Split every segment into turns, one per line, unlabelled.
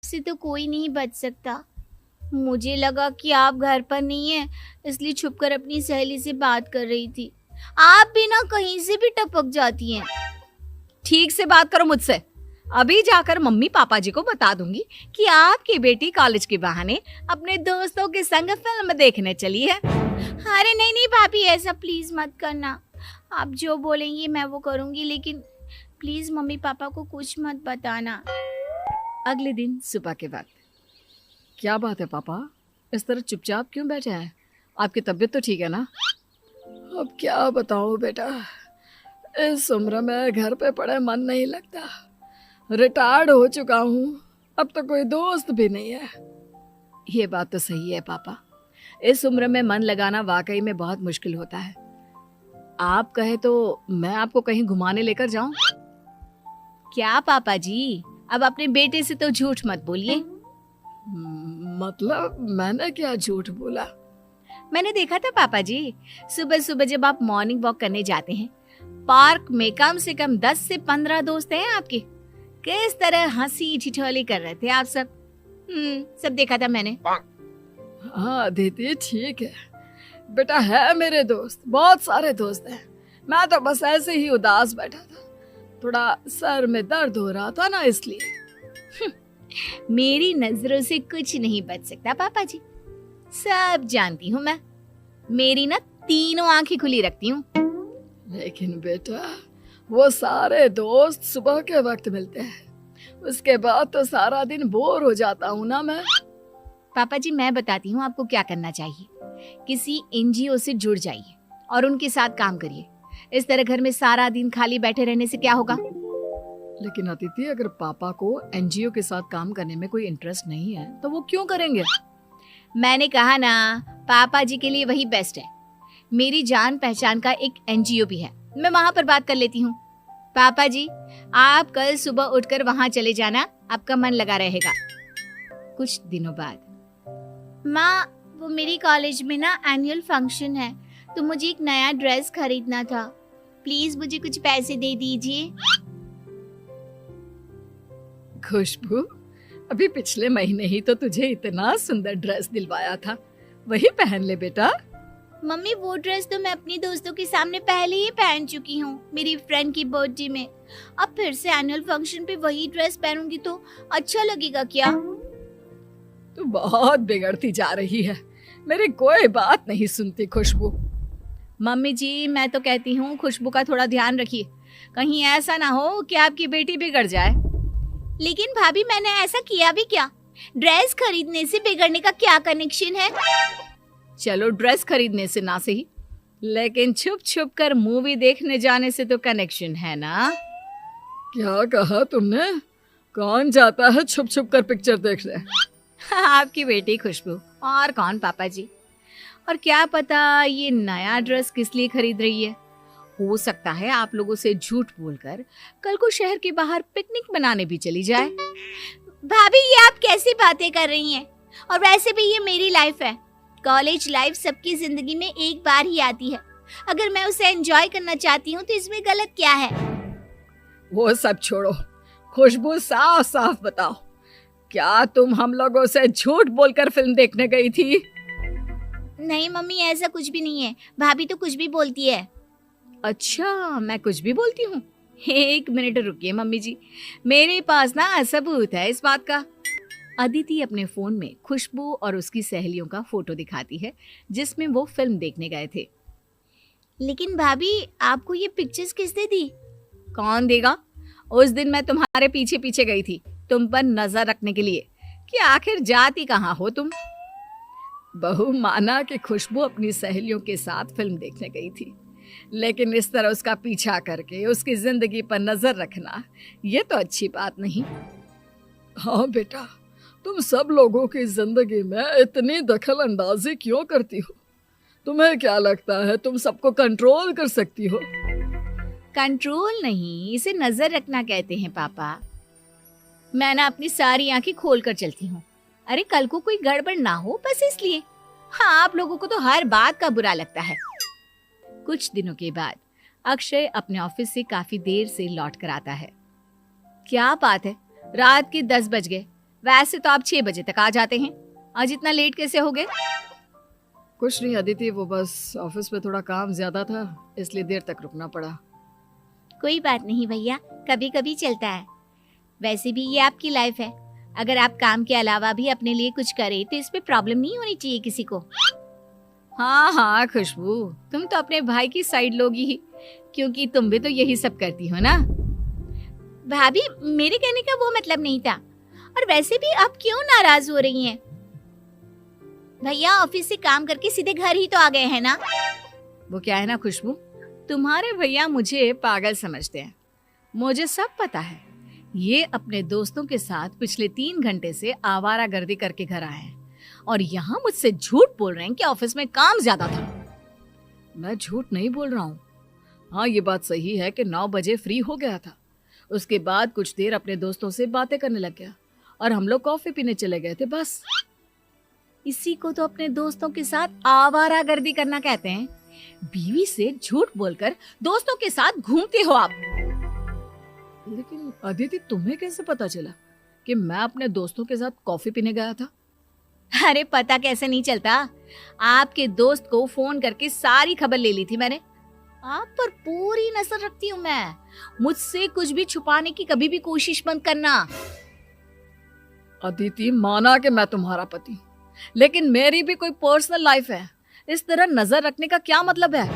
से तो कोई नहीं बच सकता। मुझे लगा कि आप घर पर नहीं हैं, इसलिए छुपकर अपनी सहेली से बात कर रही थी। आप भी ना कहीं से भी टपक जाती हैं।
ठीक से बात करो मुझसे। अभी जाकर मम्मी पापा जी को बता दूंगी कि आपकी बेटी कॉलेज के बहाने अपने दोस्तों के संग फिल्म देखने चली है।
अरे नहीं नहीं भाभी, ऐसा प्लीज मत करना। आप जो बोलेंगी मैं वो करूंगी, लेकिन प्लीज मम्मी पापा को कुछ मत बताना।
अगले दिन सुबह के वक्त, क्या बात है पापा, इस तरह चुपचाप क्यों बैठे हैं? आपकी तबीयत तो ठीक है ना? अब क्या बताऊं बेटा, इस उम्र में घर पे पड़े मन नहीं लगता। रिटायर्ड हो चुका हूँ, अब तो कोई दोस्त भी नहीं है। ये बात तो सही है पापा, इस उम्र में मन लगाना वाकई में बहुत मुश्किल होता है। आप कहे तो मैं आपको कहीं घुमाने लेकर जाऊं?
क्या पापा जी, अब अपने बेटे से तो झूठ मत बोलिए।
मतलब मैंने क्या झूठ बोला?
मैंने देखा था पापा जी, सुबह सुबह जब आप मॉर्निंग वॉक करने जाते हैं, पार्क में कम से कम 10 से 15 दोस्त हैं आपके। किस तरह हंसी ठिठोली कर रहे थे आप सब। सब देखा था मैंने।
हाँ दीदी ठीक है, बेटा है मेरे दोस्त, बहुत सारे दोस्त हैं। मैं तो बस ऐसे ही उदास बैठा था, थोड़ा सर में दर्द हो रहा था ना, इसलिए।
मेरी नजरों से कुछ नहीं बच सकता पापा जी, सब जानती हूँ मैं। मेरी ना तीनों आंखें खुली रखती हूँ।
लेकिन बेटा, वो सारे दोस्त सुबह के वक्त मिलते हैं, उसके बाद तो सारा दिन बोर हो जाता हूँ ना मैं।
पापा जी मैं बताती हूँ आपको क्या करना चाहिए। किसी एनजीओ से जुड़ जाइए और उनके साथ काम करिए। इस तरह घर में सारा दिन खाली बैठे रहने से क्या होगा?
लेकिन अदिति, अगर पापा को एनजीओ के साथ काम करने में कोई इंटरेस्ट नहीं है तो वो क्यों करेंगे?
मैंने कहा ना, पापा जी के लिए वही बेस्ट है। मेरी जान पहचान का एक एनजीओ भी है, मैं वहां पर बात कर लेती हूँ। पापा जी आप कल सुबह उठकर वहां चले जाना, आपका मन लगा रहेगा। कुछ दिनों बाद, माँ वो मेरी कॉलेज में ना एनुअल फंक्शन है, तो मुझे एक नया ड्रेस खरीदना था, प्लीज मुझे कुछ पैसे दे दीजिए।
खुशबू, अभी पिछले महीने ही तो तुझे इतना सुंदर ड्रेस दिलवाया था, वही पहन ले बेटा।
मम्मी वो ड्रेस तो मैं अपनी दोस्तों के सामने पहले ही पहन चुकी हूँ, मेरी फ्रेंड की बर्थडे में। अब फिर से एनुअल फंक्शन पे वही ड्रेस पहनूंगी तो अच्छा लगेगा क्या?
तू बहुत बिगड़ती जा रही है, मेरी कोई बात नहीं सुनती खुशबू।
मम्मी जी मैं तो कहती हूँ खुशबू का थोड़ा ध्यान रखिए, कहीं ऐसा ना हो कि आपकी बेटी बिगड़ जाए। लेकिन भाभी मैंने ऐसा किया भी क्या? ड्रेस खरीदने से बिगड़ने का क्या कनेक्शन है?
चलो ड्रेस खरीदने से ना सही, लेकिन छुप छुप कर मूवी देखने जाने से तो कनेक्शन है ना। क्या कहा तुमने? कौन जाता है छुप छुप कर पिक्चर देखने?
आपकी बेटी खुशबू, और कौन पापा जी। और क्या पता ये नया ड्रेस किस लिए खरीद रही है। हो सकता है आप लोगों से झूठ बोलकर कल को शहर के बाहर पिकनिक मनाने भी चली जाए। भाभी ये आप कैसी बातें कर रही हैं? और वैसे भी ये मेरी लाइफ है। कॉलेज लाइफ सबकी जिंदगी में एक बार ही आती है, अगर मैं उसे एंजॉय करना चाहती हूँ तो इसमें गलत क्या है?
वो सब छोड़ो खुशबू, साफ साफ बताओ, क्या तुम हम लोगों से झूठ बोलकर फिल्म देखने गई थी?
नहीं मम्मी ऐसा कुछ भी नहीं है, भाभी तो कुछ भी बोलती है।
अच्छा, मैं कुछ भी बोलती हूँ? एक मिनट रुकिए मम्मी जी, मेरे पास ना सबूत है इस बात का। अदिति अपने फोन में खुशबू और उसकी सहेलियों का फोटो दिखाती है जिसमें वो फिल्म देखने गए थे।
लेकिन भाभी आपको ये पिक्चर्स किसने दी?
कौन देगा? उस दिन मैं तुम्हारे पीछे पीछे गई थी तुम पर नजर रखने के लिए कि आखिर जाती कहाँ हो तुम। बहू माना कि खुशबू अपनी सहेलियों के साथ फिल्म देखने गई थी, लेकिन इस तरह उसका पीछा करके उसकी जिंदगी पर नजर रखना ये तो अच्छी बात नहीं। हाँ बेटा, तुम सब लोगों की जिंदगी में इतनी दखल अंदाजी क्यों करती हो? तुम्हें क्या लगता है तुम सबको कंट्रोल कर सकती हो?
कंट्रोल नहीं, इसे नजर रखना कहते हैं पापा। मैं ना अपनी सारी आंखें खोल कर चलती हूँ, अरे कल को कोई गड़बड़ ना हो बस इसलिए। हाँ आप लोगों को तो हर बात का बुरा लगता है। कुछ दिनों के बाद अक्षय अपने ऑफिस से काफी देर से लौट कर आता है। क्या बात है, रात के 10 बज गए, वैसे तो आप 6 बजे तक आ जाते हैं, आज इतना लेट कैसे हो गए?
कुछ नहीं अदिति, वो बस ऑफिस में थोड़ा काम ज्यादा था, इसलिए देर तक रुकना पड़ा।
कोई बात नहीं भैया, कभी कभी चलता है। वैसे भी ये आपकी लाइफ है, अगर आप काम के अलावा भी अपने लिए कुछ करें तो इसमें प्रॉब्लम नहीं होनी चाहिए किसी को। हाँ हाँ खुशबू, तुम तो अपने भाई की साइड लोगी ही, क्योंकि तुम भी तो यही सब करती हो ना। भाभी, मेरे कहने का वो मतलब नहीं था। और वैसे भी आप क्यों नाराज हो रही हैं? भैया ऑफिस से काम करके सीधे घर ही तो आ गए हैं ना। वो क्या है ना खुशबू, तुम्हारे भैया मुझे पागल समझते हैं। मुझे सब पता है, ये अपने दोस्तों के साथ पिछले 3 घंटे से आवारागर्दी करके घर आए हैं और यहाँ मुझसे झूठ बोल रहे हैं कि ऑफिस में काम ज्यादा था। मैं झूठ नहीं बोल रहा हूँ। हाँ, ये बात सही है कि 9 बजे फ्री हो गया था। उसके बाद कुछ देर अपने दोस्तों से बातें करने लग गया और हम लोग कॉफी पीने चले गए थे, बस। इसी को तो अपने दोस्तों के साथ आवारागर्दी करना कहते हैं। बीवी से झूठ बोलकर दोस्तों के साथ घूमते हो आप।
लेकिन अदिति, तुम्हें कैसे पता चला कि मैं अपने दोस्तों के साथ कॉफी पीने गया था?
अरे पता कैसे नहीं चलता, आपके दोस्त को फोन करके सारी खबर ले ली थी मैंने। आप पर पूरी नजर रखती हूँ मैं, मुझसे कुछ भी छुपाने की कभी भी कोशिश मत करना।
अदिति, माना कि मैं तुम्हारा पति हूं, लेकिन मेरी भी कोई पर्सनल लाइफ है। इस तरह नजर रखने का क्या मतलब है?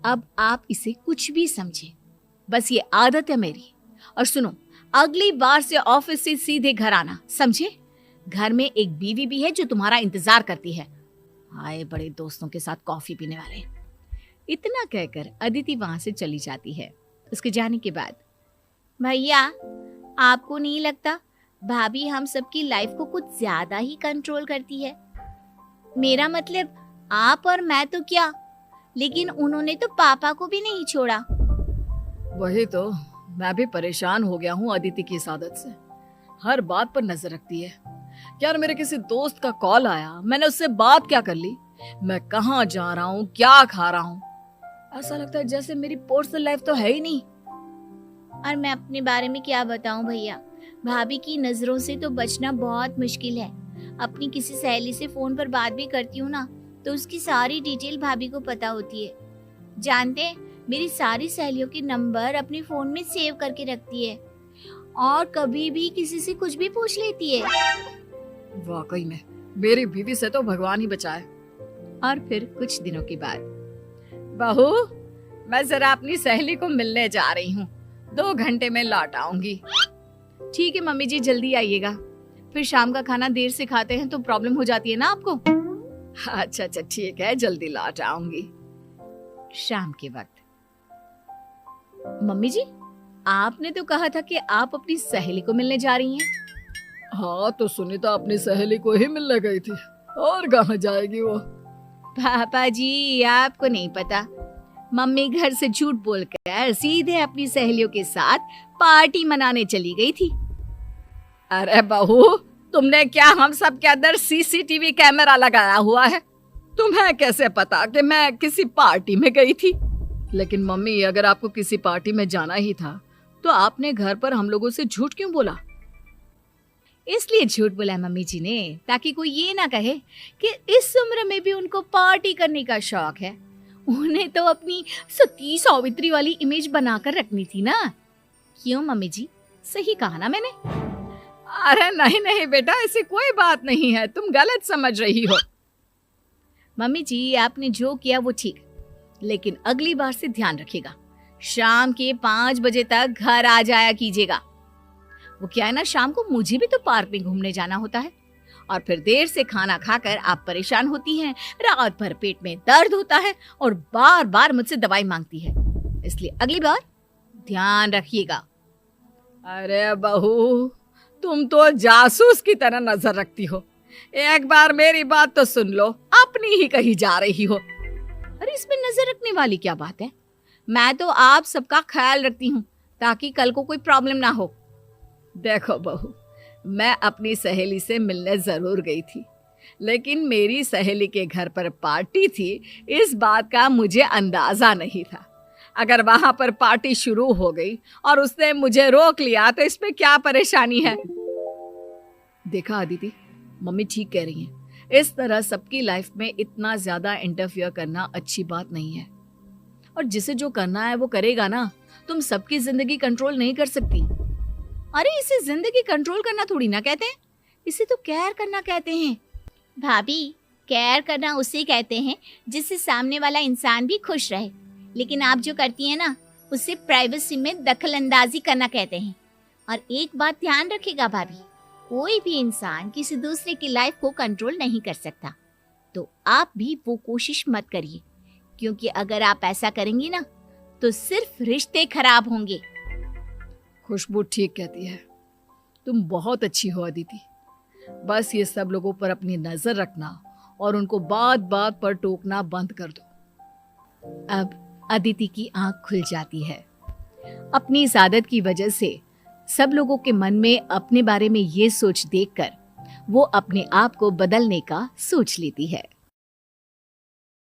अब आप इसे कुछ भी समझे, बस ये आदत है मेरी। और सुनो, अगली बार से ऑफिस से सीधे घर आना, समझे? घर में एक बीवी भी है जो तुम्हारा इंतजार करती है। आए बड़े दोस्तों के साथ कॉफी पीने वाले। इतना कहकर अदिति वहां से चली जाती है। उसके जाने के बाद, भैया आपको नहीं लगता भाभी हम सबकी लाइफ को कुछ ज्यादा ही कंट्रोल करती है? मेरा मतलब आप और मैं तो क्या, लेकिन उन्होंने तो पापा को भी नहीं छोड़ा।
वही तो, मैं भी परेशान हो गया हूँ अदिति की इस आदत से। हर बात पर नजर रखती है। यार, मेरे किसी दोस्त का कॉल आया, मैंने उससे बात क्या कर ली, मैं कहाँ जा रहा हूँ, क्या खा रहा हूँ, ऐसा लगता है जैसे मेरी पर्सनल लाइफ तो है ही नहीं।
और मैं अपने बारे में क्या बताऊं भैया, भाभी की नजरों से तो बचना बहुत मुश्किल है। अपनी किसी सहेली से फोन पर बात भी करती हूँ ना, तो उसकी सारी डिटेल भाभी को पता होती है। जानते हैं, मेरी सारी सहेलियों के नंबर अपने फोन में सेव करके रखती है और कभी भी किसी से कुछ भी पूछ लेती है।
वाकई में मेरी बीवी से तो भगवान ही बचाए।
और फिर कुछ दिनों के बाद,
बहू, मैं जरा अपनी सहेली को मिलने जा रही हूँ, 2 घंटे में लौट आऊंगी।
ठीक है मम्मी जी, जल्दी आइएगा, फिर शाम का खाना देर से खाते हैं तो प्रॉब्लम हो जाती है ना आपको।
अच्छा अच्छा, ठीक है, जल्दी लौट आऊंगी।
शाम के वक्त, मम्मी जी आपने तो कहा था कि आप अपनी सहेली को मिलने जा रही हैं।
हाँ, तो सुनीता अपनी सहेली को ही मिलने गई थी, और कहाँ जाएगी वो।
पापा जी आपको नहीं पता, मम्मी घर से झूठ बोलकर सीधे अपनी सहेलियों के साथ पार्टी मनाने चली गई थी।
अरे बहू, तुमने क्या हम सब के अंदर सीसीटीवी कैमरा लगाया हुआ है? तुम्हें कैसे पता कि मैं किसी पार्टी में गई थी? लेकिन मम्मी, अगर आपको किसी पार्टी में जाना ही था तो आपने घर पर हम लोगों से झूठ क्यों बोला?
इसलिए झूठ बोला मम्मी जी ने, ताकि कोई ये ना कहे कि इस उम्र में भी उनको पार्टी करने का शौक है। उन्हें तो अपनी सती सावित्री वाली इमेज बनाकर रखनी थी ना। क्यों मम्मी जी, सही कहा ना मैंने?
अरे नहीं नहीं बेटा, ऐसी कोई बात नहीं है, तुम गलत समझ रही हो।
मम्मी जी आपने जो किया वो ठीक, लेकिन अगली बार से ध्यान रखिएगा, शाम के 5 बजे तक घर आ जाया कीजिएगा। वो क्या है ना, शाम को मुझे भी तो पार्क में घूमने जाना होता है, और फिर देर से खाना खाकर आप परेशान होती हैं, रात भर पेट में दर्द होता है और बार बार मुझसे दवाई मांगती है। इसलिए अगली बार ध्यान रखिएगा।
अरे बहू, तुम तो जासूस की तरह नजर रखती हो। एक बार मेरी बात तो सुन लो, अपनी ही कहीं जा रही हो।
अरे इसमें नजर रखने वाली क्या बात है? मैं तो आप सबका ख्याल रखती हूँ ताकि कल को कोई प्रॉब्लम ना हो।
देखो बहू, मैं अपनी सहेली से मिलने जरूर गई थी, लेकिन मेरी सहेली के घर पर पार्टी थी, इस बात का मुझे अंदाजा नहीं था। अगर वहां पर पार्टी शुरू हो गई और उसने मुझे रोक लिया तो इसमें क्या परेशानी है? देखा अदिति, मम्मी ठीक कह रही हैं। इस तरह सबकी लाइफ में इतना ज्यादा इंटरफियर करना अच्छी बात नहीं है। और जिसे जो करना है वो करेगा ना। तुम सबकी जिंदगी कंट्रोल नहीं कर सकती।
अरे इसे जिंदगी कंट्रोल करना थोड़ी ना कहते हैं, इसे तो केयर करना कहते हैं।
भाभी, केयर करना उसे कहते हैं जिससे सामने वाला इंसान भी खुश रहे। लेकिन आप जो करती हैं ना, उसे प्राइवेसी में दखल अंदाजी करना कहते हैं। और एक बात ध्यान रखिएगा भाभी, कोई भी इंसान किसी दूसरे की लाइफ को कंट्रोल नहीं कर सकता। तो आप भी वो कोशिश मत करिए, क्योंकि अगर आप ऐसा करेंगी ना तो सिर्फ रिश्ते खराब होंगे।
खुशबू ठीक कहती है। तुम बहुत अच्छी हो अदिति। बस ये सब लोगों पर अपनी नजर रखना और उनको बात बात पर टोकना बंद कर दो।
अब अदिति की आंख खुल जाती है। अपनी इस आदत की वजह से सब लोगों के मन में अपने बारे में ये सोच देखकर वो अपने आप को बदलने का सोच लेती है।